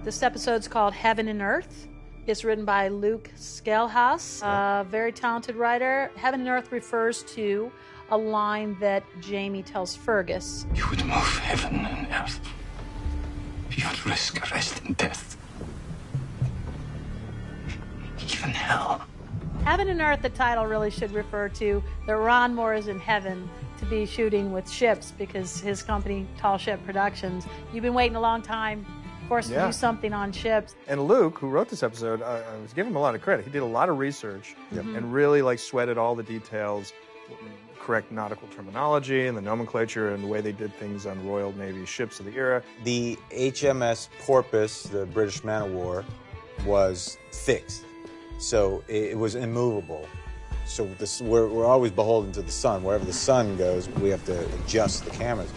This episode's called Heaven and Earth. It's written by Luke Scalhouse, a very talented writer. Heaven and Earth refers to a line that Jamie tells Fergus. You would move heaven and earth. You would risk arrest and death. Even hell. Heaven and Earth, the title really should refer to that Ron Moore is in heaven to be shooting with ships because his company, Tall Ship Productions, you've been waiting a long time, of course, to do something on ships. And Luke, who wrote this episode, I was giving him a lot of credit. He did a lot of research and really sweated all the details, correct nautical terminology and the nomenclature and the way they did things on Royal Navy ships of the era. The HMS Porpoise, the British man-of-war, was fixed. So it was immovable. So we're always beholden to the sun. Wherever the sun goes, we have to adjust the cameras.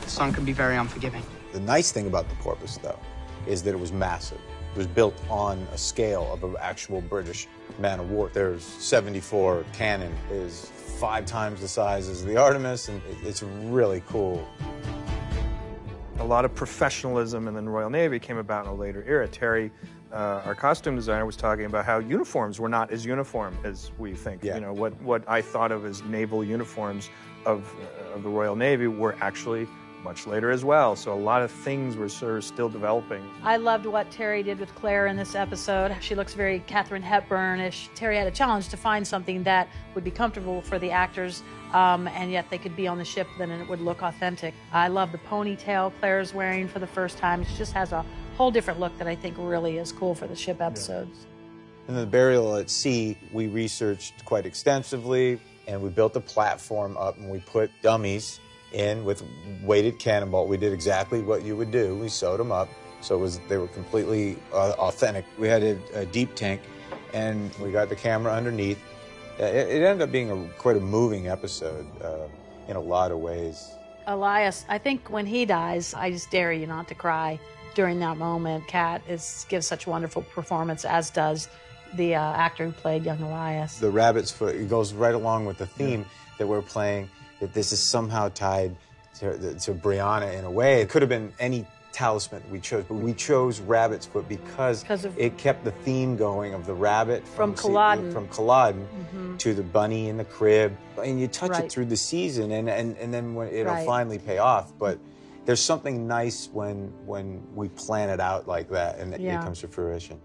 The sun can be very unforgiving. The nice thing about the Porpoise, though, is that it was massive. It was built on a scale of an actual British man-of-war. There's 74 cannon, is 5 times the size as the Artemis, and it's really cool. A lot of professionalism in the Royal Navy came about in a later era. Terry, our costume designer, was talking about how uniforms were not as uniform as we think. Yeah. You know, what I thought of as naval uniforms of the Royal Navy were actually much later as well. So a lot of things were sort of still developing. I loved what Terry did with Claire in this episode. She looks very Katharine Hepburn-ish. Terry had a challenge to find something that would be comfortable for the actors, and yet they could be on the ship, then it would look authentic. I love the ponytail Claire's wearing for the first time. She just has a whole different look that I think really is cool for the ship episodes. In the burial at sea, we researched quite extensively, and we built a platform up, and we put dummies in with weighted cannonball. We did exactly what you would do. We sewed them up, so they were completely authentic. We had a deep tank, and we got the camera underneath. It ended up being quite a moving episode in a lot of ways. Elias, I think when he dies, I just dare you not to cry during that moment. Kat gives such a wonderful performance, as does the actor who played young Elias. The rabbit's foot, it goes right along with the theme that we're playing, that this is somehow tied to Brianna in a way. It could have been any talisman we chose, but we chose rabbit's foot because it kept the theme going of the rabbit from Culloden to the bunny in the crib. And you touch it through the season, and then when it'll finally pay off. But there's something nice when we plan it out like that and it comes to fruition.